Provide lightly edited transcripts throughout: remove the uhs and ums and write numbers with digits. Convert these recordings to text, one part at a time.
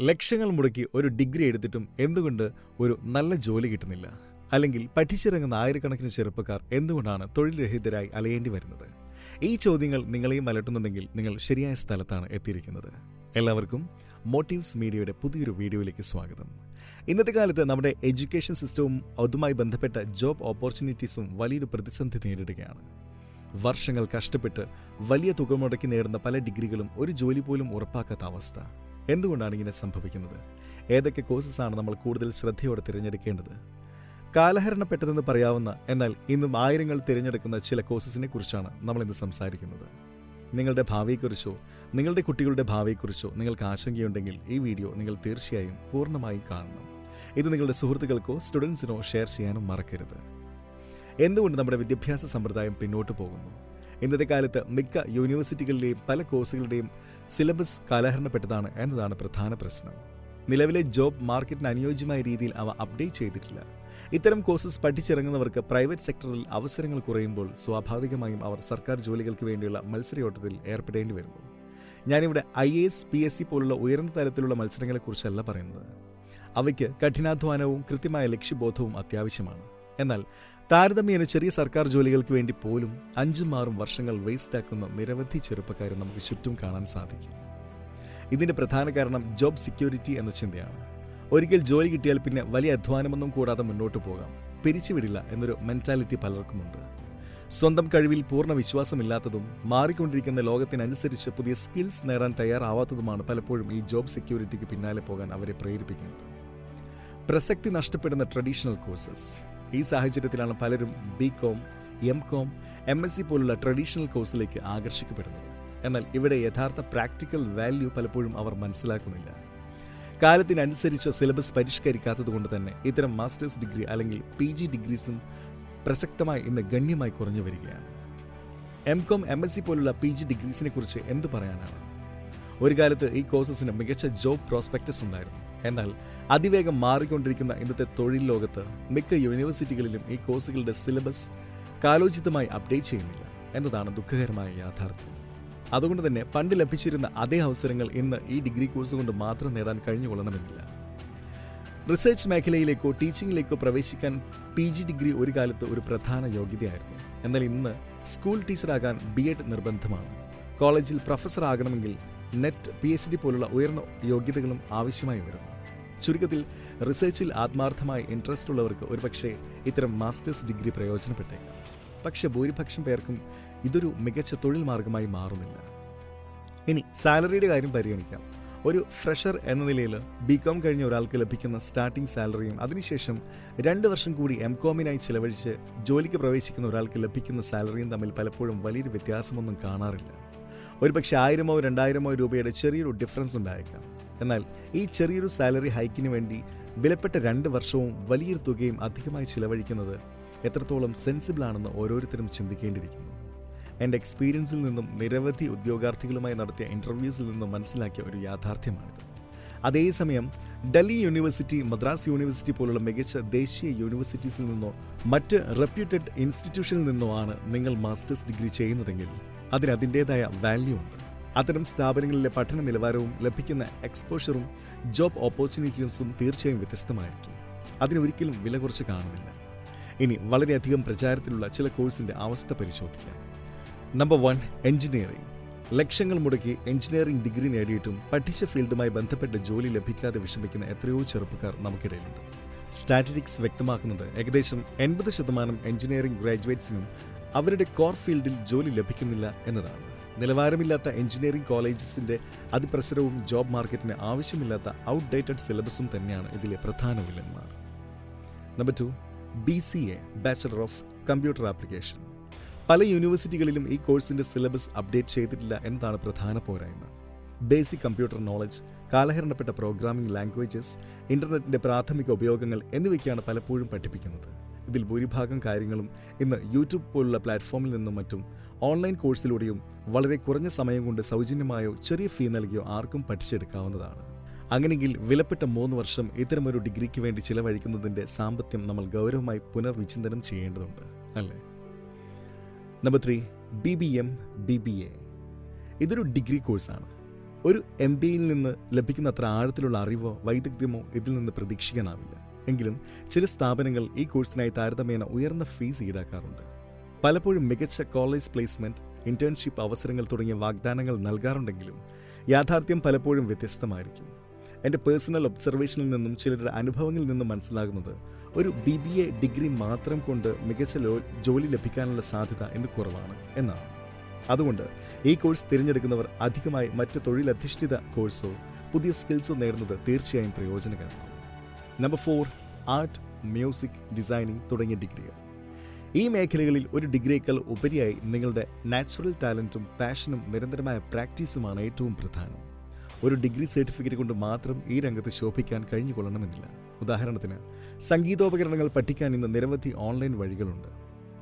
ലക്ഷങ്ങൾ മുടക്കി ഒരു ഡിഗ്രി എടുത്തിട്ടും എന്തുകൊണ്ട് ഒരു നല്ല ജോലി കിട്ടുന്നില്ല? അല്ലെങ്കിൽ പഠിച്ചിറങ്ങുന്ന ആയിരക്കണക്കിന് ചെറുപ്പക്കാർ എന്തുകൊണ്ടാണ് തൊഴിൽ രഹിതരായി അലയേണ്ടി വരുന്നത്? ഈ ചോദ്യങ്ങൾ നിങ്ങളെയും അലട്ടുന്നുണ്ടെങ്കിൽ നിങ്ങൾ ശരിയായ സ്ഥലത്താണ് എത്തിയിരിക്കുന്നത്. എല്ലാവർക്കും മോട്ടീവ്സ് മീഡിയയുടെ പുതിയൊരു വീഡിയോയിലേക്ക് സ്വാഗതം. ഇന്നത്തെ കാലത്ത് നമ്മുടെ എഡ്യൂക്കേഷൻ സിസ്റ്റവും അതുമായി ബന്ധപ്പെട്ട ജോബ് ഓപ്പർച്യൂണിറ്റീസും വലിയൊരു പ്രതിസന്ധി നേരിടുകയാണ്. വർഷങ്ങൾ കഷ്ടപ്പെട്ട് വലിയ തുക മുടക്കി നേടുന്ന പല ഡിഗ്രികളും ഒരു ജോലി പോലും ഉറപ്പാക്കാത്ത അവസ്ഥ. എന്തുകൊണ്ടാണ് ഇങ്ങനെ സംഭവിക്കുന്നത്? ഏതൊക്കെ കോഴ്സസാണ് നമ്മൾ കൂടുതൽ ശ്രദ്ധയോടെ തിരഞ്ഞെടുക്കേണ്ടത്? കാലഹരണപ്പെട്ടതെന്ന് പറയാവുന്ന എന്നാൽ ഇന്നും ആയിരങ്ങൾ തിരഞ്ഞെടുക്കുന്ന ചില കോഴ്സസിനെ കുറിച്ചാണ് നമ്മൾ ഇന്ന് സംസാരിക്കുന്നത്. നിങ്ങളുടെ ഭാവിയെക്കുറിച്ചോ നിങ്ങളുടെ കുട്ടികളുടെ ഭാവിയെക്കുറിച്ചോ നിങ്ങൾക്ക് ആശങ്കയുണ്ടെങ്കിൽ ഈ വീഡിയോ നിങ്ങൾ തീർച്ചയായും പൂർണ്ണമായും കാണണം. ഇത് നിങ്ങളുടെ സുഹൃത്തുക്കൾക്കോ സ്റ്റുഡൻസിനോ ഷെയർ ചെയ്യാനും മറക്കരുത്. എന്തുകൊണ്ട് നമ്മുടെ വിദ്യാഭ്യാസ സമ്പ്രദായം പിന്നോട്ട് പോകുന്നു? ഇന്നത്തെ കാലത്ത് മിക്ക യൂണിവേഴ്സിറ്റികളിലെയും പല കോഴ്സുകളുടെയും സിലബസ് കാലഹരണപ്പെട്ടതാണ് എന്നതാണ് പ്രധാന പ്രശ്നം. നിലവിലെ ജോബ് മാർക്കറ്റിന് അനുയോജ്യമായ രീതിയിൽ അവ അപ്ഡേറ്റ് ചെയ്തിട്ടില്ല. ഇത്തരം കോഴ്സസ് പഠിച്ചിറങ്ങുന്നവർക്ക് പ്രൈവറ്റ് സെക്ടറിൽ അവസരങ്ങൾ കുറയുമ്പോൾ സ്വാഭാവികമായും അവർ സർക്കാർ ജോലികൾക്ക് വേണ്ടിയുള്ള മത്സരയോട്ടത്തിൽ ഏർപ്പെടേണ്ടി വരുന്നു. ഞാനിവിടെ IAS, PSC പോലുള്ള ഉയർന്ന തലത്തിലുള്ള മത്സരങ്ങളെക്കുറിച്ചല്ല പറയുന്നത്. അവയ്ക്ക് കഠിനാധ്വാനവും കൃത്യമായ ലക്ഷ്യബോധവും അത്യാവശ്യമാണ്. എന്നാൽ താരതമ്യേന ചെറിയ സർക്കാർ ജോലികൾക്ക് വേണ്ടി പോലും 5-6 വർഷങ്ങൾ വേസ്റ്റാക്കുന്ന നിരവധി ചെറുപ്പക്കാരെ നമുക്ക് ചുറ്റും കാണാൻ സാധിക്കും. ഇതിന്റെ പ്രധാന കാരണം ജോബ് സെക്യൂരിറ്റി എന്ന ചിന്തയാണ്. ഒരിക്കൽ ജോലി കിട്ടിയാൽ പിന്നെ വലിയ അധ്വാനമൊന്നും കൂടാതെ മുന്നോട്ട് പോകാം, പിരിച്ചുവിടില്ല എന്നൊരു മെന്റാലിറ്റി പലർക്കുമുണ്ട്. സ്വന്തം കഴിവിൽ പൂർണ്ണ വിശ്വാസമില്ലാത്തതും മാറിക്കൊണ്ടിരിക്കുന്ന ലോകത്തിനനുസരിച്ച് പുതിയ സ്കിൽസ് നേടാൻ തയ്യാറാവാത്തതുമാണ് പലപ്പോഴും ഈ ജോബ് സെക്യൂരിറ്റിക്ക് പിന്നാലെ പോകാൻ അവരെ പ്രേരിപ്പിക്കുന്നത്. പ്രസക്തി നഷ്ടപ്പെടുന്ന ട്രഡീഷണൽ കോഴ്സസ്. ഈ സാഹചര്യത്തിലാണ് പലരും BCom, MCom, MSc പോലുള്ള ട്രഡീഷണൽ കോഴ്സിലേക്ക് ആകർഷിക്കപ്പെടുന്നത്. എന്നാൽ ഇവിടെ യഥാർത്ഥ പ്രാക്ടിക്കൽ വാല്യൂ പലപ്പോഴും അവർ മനസ്സിലാക്കുന്നില്ല. കാലത്തിനനുസരിച്ച് സിലബസ് പരിഷ്കരിക്കാത്തതുകൊണ്ട് തന്നെ ഇത്തരം മാസ്റ്റേഴ്സ് ഡിഗ്രി അല്ലെങ്കിൽ PG ഡിഗ്രീസും പ്രസക്തമായി ഇന്ന് ഗണ്യമായി കുറഞ്ഞു വരികയാണ്. MCom, MSc പോലുള്ള PG ഡിഗ്രീസിനെ കുറിച്ച് എന്തു പറയാനാണ്? ഒരു കാലത്ത് ഈ കോഴ്സസിന് മികച്ച ജോബ് പ്രോസ്പെക്ടസ് ഉണ്ടായിരുന്നു. എന്നാൽ അതിവേഗം മാറിക്കൊണ്ടിരിക്കുന്ന ഇന്നത്തെ തൊഴിൽ ലോകത്ത് മിക്ക യൂണിവേഴ്സിറ്റികളിലും ഈ കോഴ്സുകളുടെ സിലബസ് കാലോചിതമായി അപ്ഡേറ്റ് ചെയ്യുന്നില്ല എന്നതാണ് ദുഃഖകരമായ യാഥാർത്ഥ്യം. അതുകൊണ്ട് തന്നെ പണ്ട് ലഭിച്ചിരുന്ന അതേ അവസരങ്ങൾ ഇന്ന് ഈ ഡിഗ്രി കോഴ്സ് കൊണ്ട് മാത്രം നേടാൻ കഴിഞ്ഞുകൊള്ളണമെന്നില്ല. റിസർച്ച് മേഖലയിലേക്കോ ടീച്ചിങ്ങിലേക്കോ പ്രവേശിക്കാൻ PG ഡിഗ്രി ഒരു കാലത്ത് ഒരു പ്രധാന യോഗ്യതയായിരുന്നു. എന്നാൽ ഇന്ന് സ്കൂൾ ടീച്ചറാകാൻ B.Ed നിർബന്ധമാണ്. കോളേജിൽ പ്രൊഫസർ ആകണമെങ്കിൽ നെറ്റ്, PhD പോലുള്ള ഉയർന്ന യോഗ്യതകളും ആവശ്യമായി വരുന്നു. ചുരുക്കത്തിൽ റിസർച്ചിൽ ആത്മാർത്ഥമായി ഇൻട്രസ്റ്റ് ഉള്ളവർക്ക് ഒരുപക്ഷെ ഇത്തരം മാസ്റ്റേഴ്സ് ഡിഗ്രി പ്രയോജനപ്പെട്ടേക്കാം. പക്ഷെ ഭൂരിപക്ഷം പേർക്കും ഇതൊരു മികച്ച തൊഴിൽ മാർഗമായി മാറുന്നില്ല. ഇനി സാലറിയുടെ കാര്യം പരിഗണിക്കാം. ഒരു ഫ്രഷർ എന്ന നിലയിൽ BCom കഴിഞ്ഞ ഒരാൾക്ക് ലഭിക്കുന്ന സ്റ്റാർട്ടിംഗ് സാലറിയും അതിനുശേഷം 2 വർഷം കൂടി MComനായി ചിലവഴിച്ച് ജോലിക്ക് പ്രവേശിക്കുന്ന ഒരാൾക്ക് ലഭിക്കുന്ന സാലറിയും തമ്മിൽ പലപ്പോഴും വലിയൊരു വ്യത്യാസമൊന്നും കാണാറില്ല. ഒരുപക്ഷെ 1000-ഓ 2000-ഓ രൂപയുടെ ചെറിയൊരു ഡിഫറൻസ് ഉണ്ടായേക്കാം. എന്നാൽ ഈ ചെറിയൊരു സാലറി ഹൈക്കിന് വേണ്ടി വിലപ്പെട്ട 2 വർഷവും വലിയൊരു തുകയും അധികമായി ചിലവഴിക്കുന്നത് എത്രത്തോളം സെൻസിബിൾ ആണെന്ന് ഓരോരുത്തരും ചിന്തിക്കേണ്ടിയിരിക്കുന്നു. എൻ്റെ എക്സ്പീരിയൻസിൽ നിന്നും നിരവധി ഉദ്യോഗാർത്ഥികളുമായി നടത്തിയ ഇൻ്റർവ്യൂസിൽ നിന്നും മനസ്സിലാക്കിയ ഒരു യാഥാർത്ഥ്യമാണിത്. അതേസമയം ഡൽഹി യൂണിവേഴ്സിറ്റി, മദ്രാസ് യൂണിവേഴ്സിറ്റി പോലുള്ള മികച്ച ദേശീയ യൂണിവേഴ്സിറ്റീസിൽ നിന്നോ മറ്റ് റെപ്യൂട്ടഡ് ഇൻസ്റ്റിറ്റ്യൂഷനിൽ നിന്നോ ആണ് നിങ്ങൾ മാസ്റ്റേഴ്സ് ഡിഗ്രി ചെയ്യുന്നതെങ്കിൽ അതിന് അതിൻ്റേതായ വാല്യൂ ഉണ്ട്. അത്തരം സ്ഥാപനങ്ങളിലെ പഠന നിലവാരവും ലഭിക്കുന്ന എക്സ്പോഷറും ജോബ് ഓപ്പർച്യൂണിറ്റീസും തീർച്ചയായും വ്യത്യസ്തമായിരിക്കും. അതിനൊരിക്കലും വില കുറച്ച് കാണുന്നില്ല. ഇനി വളരെയധികം പ്രചാരത്തിലുള്ള ചില കോഴ്സിൻ്റെ അവസ്ഥ പരിശോധിക്കാം. Number 1, engineering. ലക്ഷങ്ങൾ മുടക്കി എഞ്ചിനീയറിംഗ് ഡിഗ്രി നേടിയിട്ടും പഠിച്ച ഫീൽഡുമായി ബന്ധപ്പെട്ട ജോലി ലഭിക്കാതെ വിഷമിക്കുന്ന എത്രയോ ചെറുപ്പക്കാർ നമുക്കിടയിലുണ്ട്. സ്റ്റാറ്റിസ്റ്റിക്സ് വ്യക്തമാക്കുന്നത് ഏകദേശം 80% എഞ്ചിനീയറിംഗ് ഗ്രാജുവേറ്റ്സിനും അവരുടെ കോർ ഫീൽഡിൽ ജോലി ലഭിക്കുന്നില്ല എന്നതാണ്. നിലവാരമില്ലാത്ത എഞ്ചിനീയറിംഗ് കോളേജസിന്റെ അതിപ്രസരവും ജോബ് മാർക്കറ്റിന് ആവശ്യമില്ലാത്ത ഔട്ട്ഡേറ്റഡ് സിലബസും തന്നെയാണ് ഇതിലെ പ്രധാന വില്ലന്മാർ. Number 2, BCA, bachelor of computer application. പല യൂണിവേഴ്സിറ്റികളിലും ഈ കോഴ്സിന്റെ സിലബസ് അപ്ഡേറ്റ് ചെയ്തിട്ടില്ല എന്നതാണ് പ്രധാന പോരായ്മ. ബേസിക് കമ്പ്യൂട്ടർ നോളജ്, കാലഹരണപ്പെട്ട പ്രോഗ്രാമിംഗ് ലാംഗ്വേജസ്, ഇന്റർനെറ്റിന്റെ പ്രാഥമിക ഉപയോഗങ്ങൾ എന്നിവയ്ക്കാണ് പലപ്പോഴും പഠിപ്പിക്കുന്നത്. ഇതിൽ ഭൂരിഭാഗം കാര്യങ്ങളും ഇന്ന് യൂട്യൂബ് പോലുള്ള പ്ലാറ്റ്ഫോമിൽ നിന്നും മറ്റും ഓൺലൈൻ കോഴ്സിലൂടെയും വളരെ കുറഞ്ഞ സമയം കൊണ്ട് സൗജന്യമായോ ചെറിയ ഫീ നൽകിയോ ആർക്കും പഠിച്ചെടുക്കാവുന്നതാണ്. അങ്ങനെയെങ്കിൽ വിലപ്പെട്ട 3 വർഷം ഇത്തരമൊരു ഡിഗ്രിക്ക് വേണ്ടി ചിലവഴിക്കുന്നതിൻ്റെ സാമ്പത്തികം നമ്മൾ ഗൗരവമായി പുനർവിചിന്തനം ചെയ്യേണ്ടതുണ്ട്, അല്ലേ? Number 3, BBM, BBA. ഇതൊരു ഡിഗ്രി കോഴ്സാണ്. ഒരു MBAയിൽ നിന്ന് ലഭിക്കുന്ന അത്ര ആഴത്തിലുള്ള അറിവോ വൈദഗ്ധ്യമോ ഇതിൽ നിന്ന് പ്രതീക്ഷിക്കാനാവില്ല. എങ്കിലും ചില സ്ഥാപനങ്ങൾ ഈ കോഴ്സിനായി താരതമ്യേന ഉയർന്ന ഫീസ് ഈടാക്കാറുണ്ട്. പലപ്പോഴും മികച്ച കോളേജ് പ്ലേസ്മെന്റ്, ഇന്റേൺഷിപ്പ് അവസരങ്ങൾ തുടങ്ങിയ വാഗ്ദാനങ്ങൾ നൽകാറുണ്ടെങ്കിലും യാഥാർത്ഥ്യം പലപ്പോഴും വ്യത്യസ്തമായിരിക്കും. എൻ്റെ പേഴ്സണൽ ഒബ്സർവേഷനിൽ നിന്നും ചിലരുടെ അനുഭവങ്ങളിൽ നിന്നും മനസ്സിലാകുന്നത് ഒരു BBA ഡിഗ്രി മാത്രം കൊണ്ട് മികച്ച ജോലി ലഭിക്കാനുള്ള സാധ്യത ഇന്ന് കുറവാണ് എന്നാണ്. അതുകൊണ്ട് ഈ കോഴ്സ് തിരഞ്ഞെടുക്കുന്നവർ അധികമായി മറ്റ് തൊഴിലധിഷ്ഠിത കോഴ്സോ പുതിയ സ്കിൽസോ നേടുന്നത് തീർച്ചയായും പ്രയോജനകരമാണ്. നമ്പർ 4, ആർട്ട്, മ്യൂസിക്, ഡിസൈനിങ് തുടങ്ങിയ ഡിഗ്രികൾ. ഈ മേഖലകളിൽ ഒരു ഡിഗ്രിയേക്കാൾ ഉപരിയായി നിങ്ങളുടെ നാച്ചുറൽ ടാലൻറ്റും പാഷനും നിരന്തരമായ പ്രാക്ടീസുമാണ് ഏറ്റവും പ്രധാനം. ഒരു ഡിഗ്രി സർട്ടിഫിക്കറ്റ് കൊണ്ട് മാത്രം ഈ രംഗത്ത് ശോഭിക്കാൻ കഴിഞ്ഞുകൊള്ളണമെന്നില്ല. ഉദാഹരണത്തിന്, സംഗീതോപകരണങ്ങൾ പഠിക്കാൻ ഇന്ന് നിരവധി ഓൺലൈൻ വഴികളുണ്ട്.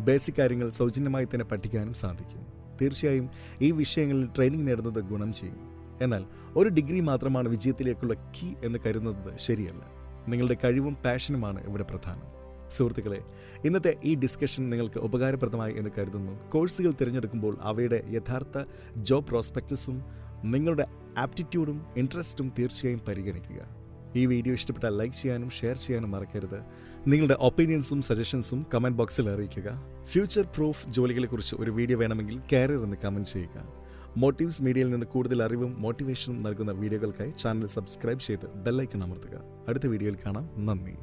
ബേസിക് കാര്യങ്ങൾ സൗജന്യമായി തന്നെ പഠിക്കാനും സാധിക്കും. തീർച്ചയായും ഈ വിഷയങ്ങളിൽ ട്രെയിനിങ് നേടുന്നത് ഗുണം ചെയ്യും. എന്നാൽ ഒരു ഡിഗ്രി മാത്രമാണ് വിജയത്തിലേക്കുള്ള കീ എന്ന് കരുതുന്നത് ശരിയല്ല. നിങ്ങളുടെ കഴിവും പാഷനുമാണ് ഇവിടെ പ്രധാനം. സുഹൃത്തുക്കളെ, ഇന്നത്തെ ഈ ഡിസ്കഷൻ നിങ്ങൾക്ക് ഉപകാരപ്രദമായി എന്ന് കരുതുന്നു. കോഴ്സുകൾ തിരഞ്ഞെടുക്കുമ്പോൾ അവയുടെ യഥാർത്ഥ ജോബ് പ്രോസ്പെക്ടസും നിങ്ങളുടെ ആപ്റ്റിറ്റ്യൂഡും ഇൻട്രസ്റ്റും തീർച്ചയായും പരിഗണിക്കുക. ഈ വീഡിയോ ഇഷ്ടപ്പെട്ടാൽ ലൈക്ക് ചെയ്യാനും ഷെയർ ചെയ്യാനും മറക്കരുത്. നിങ്ങളുടെ ഒപ്പീനിയൻസും സജഷൻസും കമൻറ്റ് ബോക്സിൽ അറിയിക്കുക. ഫ്യൂച്ചർ പ്രൂഫ് ജോലികളെക്കുറിച്ച് ഒരു വീഡിയോ വേണമെങ്കിൽ കാരിയർ എന്ന് കമൻറ്റ് ചെയ്യുക. മോട്ടീവ്സ് മീഡിയയിൽ നിന്ന് കൂടുതൽ അറിവും മോട്ടിവേഷനും നൽകുന്ന വീഡിയോകൾക്കായി ചാനൽ സബ്സ്ക്രൈബ് ചെയ്ത് ബെല്ലൈക്കൺ അമർത്തുക. അടുത്ത വീഡിയോയിൽ കാണാം. നന്ദി.